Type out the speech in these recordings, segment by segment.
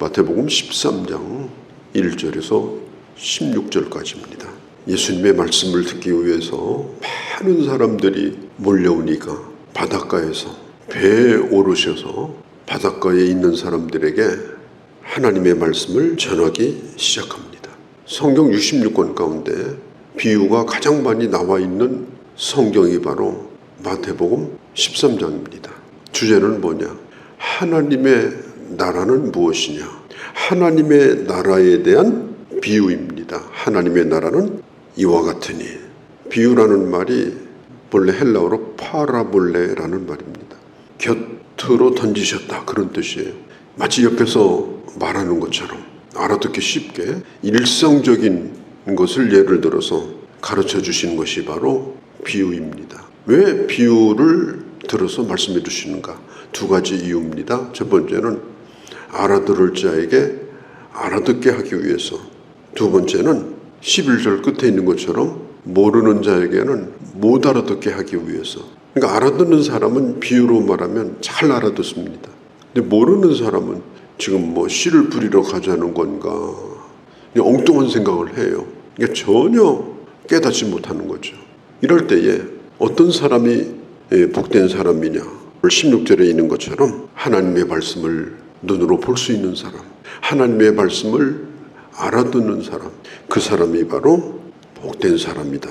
마태복음 13장 1절에서 16절까지입니다. 예수님의 말씀을 듣기 위해서 많은 사람들이 몰려오니까 바닷가에서 배에 오르셔서 바닷가에 있는 사람들에게 하나님의 말씀을 전하기 시작합니다. 성경 66권 가운데 비유가 가장 많이 나와 있는 성경이 바로 마태복음 13장입니다. 주제는 뭐냐? 하나님의 나라는 무엇이냐? 하나님의 나라에 대한 비유입니다. 하나님의 나라는 이와 같으니. 비유라는 말이 본래 헬라어로 파라볼레라는 말입니다. 곁으로 던지셨다, 그런 뜻이에요. 마치 옆에서 말하는 것처럼 알아듣기 쉽게 일상적인 것을 예를 들어서 가르쳐 주신 것이 바로 비유입니다. 왜 비유를 들어서 말씀해 주시는가? 두 가지 이유입니다. 첫 번째는 알아들을 자에게 알아듣게 하기 위해서, 두 번째는 11절 끝에 있는 것처럼 모르는 자에게는 못 알아듣게 하기 위해서. 그러니까 알아듣는 사람은 비유로 말하면 잘 알아듣습니다. 근데 모르는 사람은 지금 씨를 뿌리러 가자는 건가, 엉뚱한 생각을 해요. 그러니까 전혀 깨닫지 못하는 거죠. 이럴 때에 어떤 사람이 복된 사람이냐? 16절에 있는 것처럼 하나님의 말씀을 눈으로 볼 수 있는 사람, 하나님의 말씀을 알아듣는 사람, 그 사람이 바로 복된 사람이다.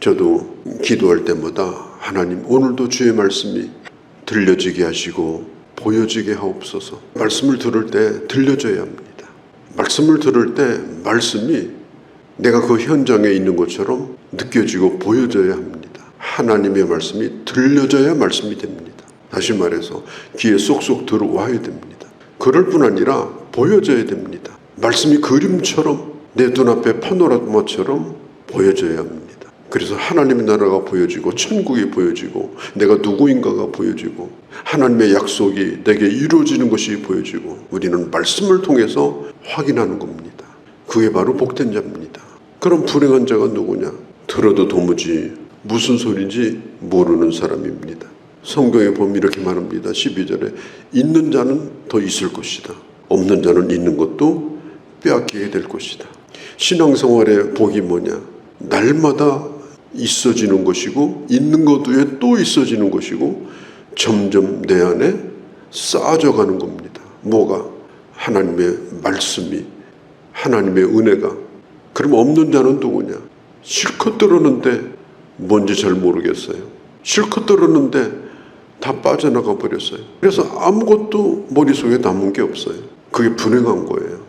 저도 기도할 때마다 하나님, 오늘도 주의 말씀이 들려지게 하시고 보여지게 하옵소서. 말씀을 들을 때 들려져야 합니다. 말씀을 들을 때 말씀이 내가 그 현장에 있는 것처럼 느껴지고 보여져야 합니다. 하나님의 말씀이 들려져야 말씀이 됩니다. 다시 말해서 귀에 쏙쏙 들어와야 됩니다. 그럴 뿐 아니라 보여져야 됩니다. 말씀이 그림처럼 내 눈앞에 파노라마처럼 보여져야 합니다. 그래서 하나님의 나라가 보여지고 천국이 보여지고 내가 누구인가가 보여지고 하나님의 약속이 내게 이루어지는 것이 보여지고 우리는 말씀을 통해서 확인하는 겁니다. 그게 바로 복된 자입니다. 그럼 불행한 자가 누구냐? 들어도 도무지 무슨 소리인지 모르는 사람입니다. 성경에 보면 이렇게 말합니다. 12절에 있는 자는 더 있을 것이다. 없는 자는 있는 것도 빼앗기게 될 것이다. 신앙생활의 복이 뭐냐? 날마다 있어지는 것이고 있는 것 외에 또 있어지는 것이고 점점 내 안에 쌓아져가는 겁니다. 뭐가? 하나님의 말씀이, 하나님의 은혜가. 그럼 없는 자는 누구냐? 실컷 들었는데 뭔지 잘 모르겠어요. 실컷 들었는데 다 빠져나가 버렸어요. 그래서 아무것도 머릿속에 남은 게 없어요. 그게 불행한 거예요.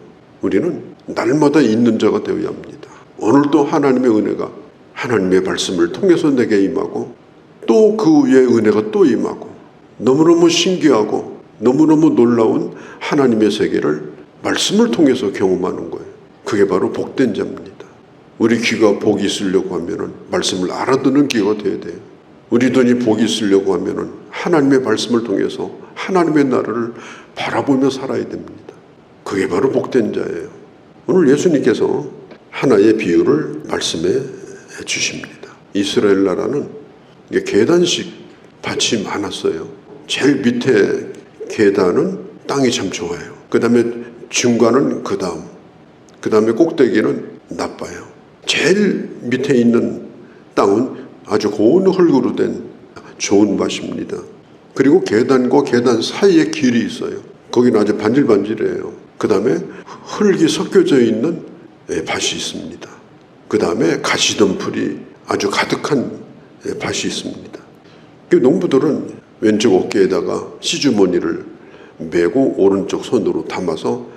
우리는 날마다 있는 자가 되어야 합니다. 오늘도 하나님의 은혜가 하나님의 말씀을 통해서 내게 임하고 또 그 위에 은혜가 또 임하고 너무너무 신기하고 너무너무 놀라운 하나님의 세계를 말씀을 통해서 경험하는 거예요. 그게 바로 복된 자입니다. 우리 귀가 복이 있으려고 하면은 말씀을 알아듣는 귀가 되어야 돼요. 우리 눈이 복이 있으려고 하면은 하나님의 말씀을 통해서 하나님의 나라를 바라보며 살아야 됩니다. 그게 바로 복된 자예요. 오늘 예수님께서 하나의 비유를 말씀해 주십니다. 이스라엘 나라는 계단식 밭이 많았어요. 제일 밑에 계단은 땅이 참 좋아요. 그 다음에 중간은 그 다음에 꼭대기는 나빠요. 제일 밑에 있는 땅은 아주 고운 흙으로 된 좋은 밭입니다. 그리고 계단과 계단 사이에 길이 있어요. 거기는 아주 반질반질해요. 그 다음에 흙이 섞여져 있는 밭이 있습니다. 그 다음에 가시덤불이 아주 가득한 밭이 있습니다. 농부들은 왼쪽 어깨에다가 시주머니를 메고 오른쪽 손으로 담아서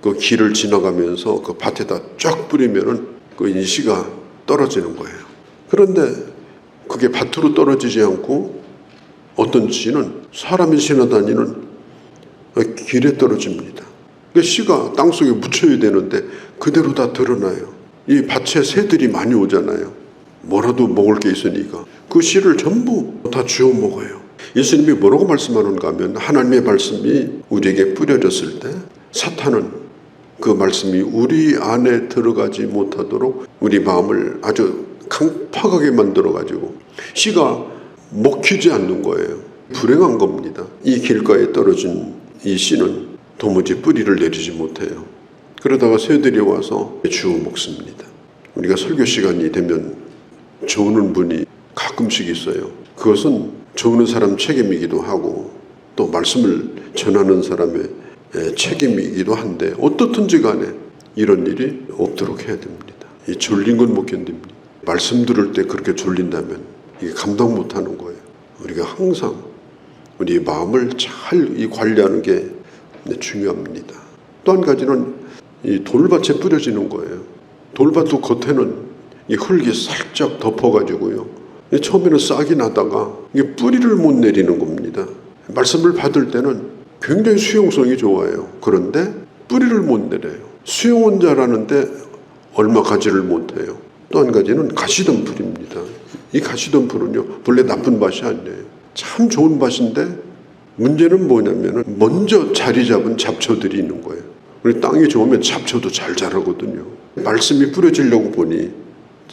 그 길을 지나가면서 그 밭에다 쫙 뿌리면은 그 인시가 떨어지는 거예요. 그런데 그게 밭으로 떨어지지 않고 어떤 씨는 사람이 지나다니는 길에 떨어집니다. 그 씨가 땅속에 묻혀야 되는데 그대로 다 드러나요. 이 밭에 새들이 많이 오잖아요. 뭐라도 먹을 게 있으니까 그 씨를 전부 다 주워 먹어요. 예수님이 뭐라고 말씀하는가 하면 하나님의 말씀이 우리에게 뿌려졌을 때 사탄은 그 말씀이 우리 안에 들어가지 못하도록 우리 마음을 아주 강팍하게 만들어가지고 씨가 먹히지 않는 거예요. 불행한 겁니다. 이 길가에 떨어진 이 씨는 도무지 뿌리를 내리지 못해요. 그러다가 새들이 와서 주워 먹습니다. 우리가 설교 시간이 되면 저우는 분이 가끔씩 있어요. 그것은 저우는 사람 책임이기도 하고 또 말씀을 전하는 사람의 책임이기도 한데 어떻든지 간에 이런 일이 없도록 해야 됩니다. 이 졸린 건 못 견딥니다. 말씀 들을 때 그렇게 졸린다면 이게 감당 못하는 거예요. 우리가 항상 우리 마음을 잘 관리하는 게 중요합니다. 또 한 가지는 이 돌밭에 뿌려지는 거예요. 돌밭도 겉에는 이 흙이 살짝 덮어가지고요. 처음에는 싹이 나다가 이게 뿌리를 못 내리는 겁니다. 말씀을 받을 때는 굉장히 수용성이 좋아요. 그런데 뿌리를 못 내려요. 수용은 잘하는데 얼마 가지를 못해요. 또 한 가지는 가시덤불입니다. 이 가시덤불은요, 본래 나쁜 밭이 아니에요. 참 좋은 밭인데 문제는 뭐냐면 먼저 자리 잡은 잡초들이 있는 거예요. 우리 땅이 좋으면 잡초도 잘 자라거든요. 말씀이 뿌려지려고 보니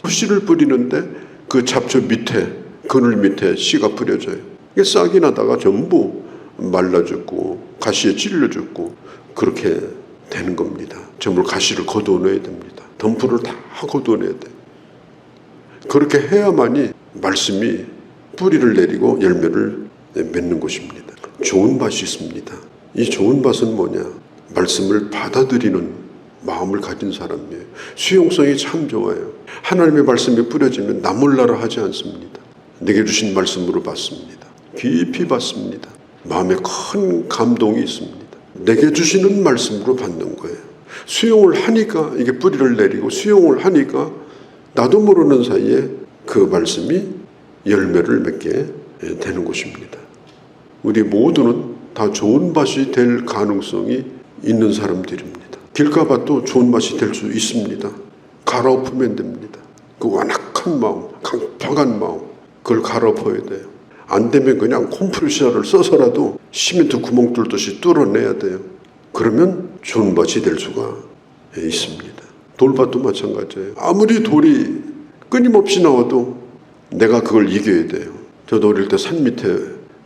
씨를 뿌리는데 그 잡초 밑에, 그늘 밑에 씨가 뿌려져요. 이게 싹이 나다가 전부 말라 죽고 가시에 찔려 죽고 그렇게 되는 겁니다. 전부 가시를 걷어내야 됩니다. 덤불을 다 걷어내야 돼요. 그렇게 해야만이 말씀이 뿌리를 내리고 열매를 맺는 것입니다. 좋은 밭이 있습니다. 이 좋은 밭은 뭐냐? 말씀을 받아들이는 마음을 가진 사람이에요. 수용성이 참 좋아요. 하나님의 말씀이 뿌려지면 나 몰라라 하지 않습니다. 내게 주신 말씀으로 받습니다. 깊이 받습니다. 마음에 큰 감동이 있습니다. 내게 주시는 말씀으로 받는 거예요. 수용을 하니까 이게 뿌리를 내리고 수용을 하니까 나도 모르는 사이에 그 말씀이 열매를 맺게 되는 것입니다. 우리 모두는 다 좋은 밭이 될 가능성이 있는 사람들입니다. 길가밭도 좋은 밭이 될 수 있습니다. 갈아엎으면 됩니다. 그 완악한 마음, 강팍한 마음, 그걸 갈아엎어야 돼요. 안 되면 그냥 콤프레셔를 써서라도 시멘트 구멍 뚫듯이 뚫어내야 돼요. 그러면 좋은 밭이 될 수가 있습니다. 돌밭도 마찬가지예요. 아무리 돌이 끊임없이 나와도 내가 그걸 이겨야 돼요. 저도 어릴 때 산 밑에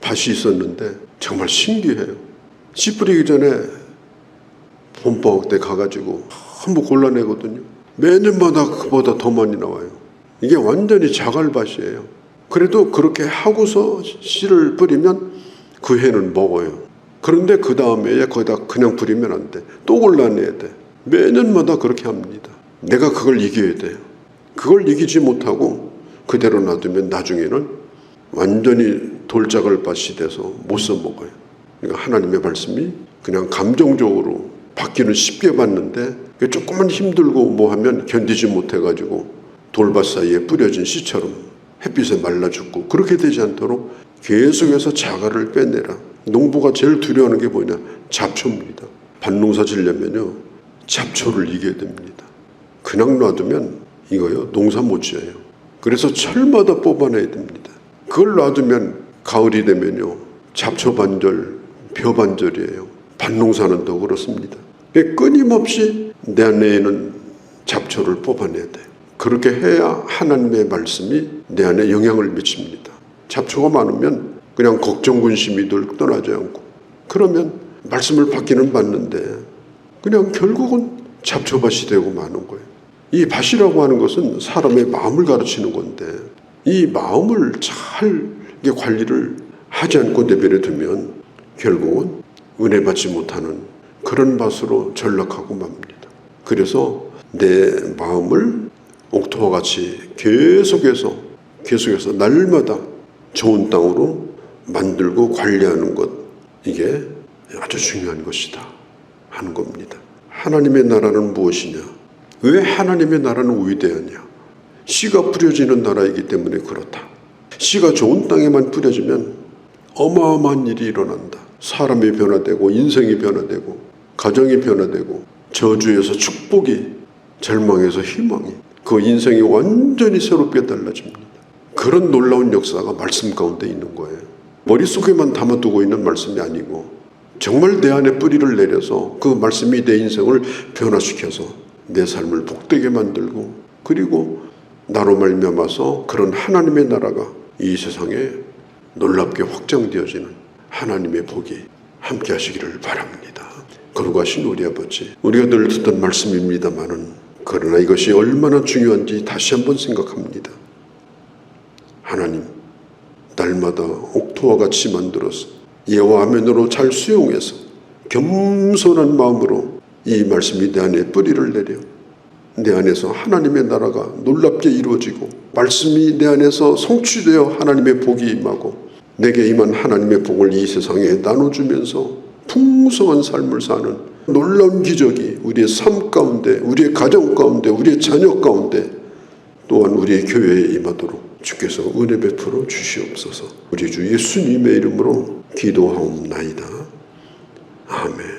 밭이 있었는데 정말 신기해요. 씨 뿌리기 전에 봄방학 때 가가지고 한번 골라내거든요. 매년마다 그보다 더 많이 나와요. 이게 완전히 자갈밭이에요. 그래도 그렇게 하고서 씨를 뿌리면 그 해는 먹어요. 그런데 그 다음에 거기다 그냥 뿌리면 안 돼. 또 골라내야 돼. 매년마다 그렇게 합니다. 내가 그걸 이겨야 돼요. 그걸 이기지 못하고 그대로 놔두면 나중에는 완전히 돌자갈밭이 돼서 못 써먹어요. 그러니까 하나님의 말씀이 그냥 감정적으로 받기는 쉽게 받는데 조금만 힘들고 뭐 하면 견디지 못해가지고 돌밭 사이에 뿌려진 씨처럼 햇빛에 말라 죽고 그렇게 되지 않도록 계속해서 자갈을 빼내라. 농부가 제일 두려워하는 게 뭐냐? 잡초입니다. 밭농사 지려면요 잡초를 이겨야 됩니다. 그냥 놔두면 이거요 농사 못 지어요. 그래서 철마다 뽑아내야 됩니다. 그걸 놔두면 가을이 되면요 잡초 반절, 벼 반절이에요. 밭농사는 더 그렇습니다. 끊임없이 내 안에 있는 잡초를 뽑아내야 돼요. 그렇게 해야 하나님의 말씀이 내 안에 영향을 미칩니다. 잡초가 많으면 그냥 걱정 근심이 늘 떠나지 않고 그러면 말씀을 받기는 받는데 그냥 결국은 잡초밭이 되고 마는 거예요. 이 밭이라고 하는 것은 사람의 마음을 가르치는 건데 이 마음을 잘 관리를 하지 않고 내버려 두면 결국은 은혜 받지 못하는 그런 밭으로 전락하고 맙니다. 그래서 내 마음을 옥토와 같이 계속해서 날마다 좋은 땅으로 만들고 관리하는 것, 이게 아주 중요한 것이다 하는 겁니다. 하나님의 나라는 무엇이냐? 왜 하나님의 나라는 위대하냐? 씨가 뿌려지는 나라이기 때문에 그렇다. 씨가 좋은 땅에만 뿌려지면 어마어마한 일이 일어난다. 사람이 변화되고 인생이 변화되고 가정이 변화되고 저주에서 축복이, 절망에서 희망이, 그 인생이 완전히 새롭게 달라집니다. 그런 놀라운 역사가 말씀 가운데 있는 거예요. 머릿속에만 담아두고 있는 말씀이 아니고 정말 내 안에 뿌리를 내려서 그 말씀이 내 인생을 변화시켜서 내 삶을 복되게 만들고 그리고 나로 말미암아서 그런 하나님의 나라가 이 세상에 놀랍게 확장되어지는 하나님의 복이 함께 하시기를 바랍니다. 거룩하신 우리 아버지, 우리가 늘 듣던 말씀입니다마는 그러나 이것이 얼마나 중요한지 다시 한번 생각합니다. 하나님, 날마다 옥토와 같이 만들어서 예와 아멘으로 잘 수용해서 겸손한 마음으로 이 말씀이 내 안에 뿌리를 내려 내 안에서 하나님의 나라가 놀랍게 이루어지고 말씀이 내 안에서 성취되어 하나님의 복이 임하고 내게 임한 하나님의 복을 이 세상에 나눠주면서 풍성한 삶을 사는 놀라운 기적이 우리의 삶 가운데, 우리의 가정 가운데, 우리의 자녀 가운데, 또한 우리의 교회에 임하도록 주께서 은혜 베풀어 주시옵소서. 우리 주 예수님의 이름으로 기도하옵나이다. 아멘.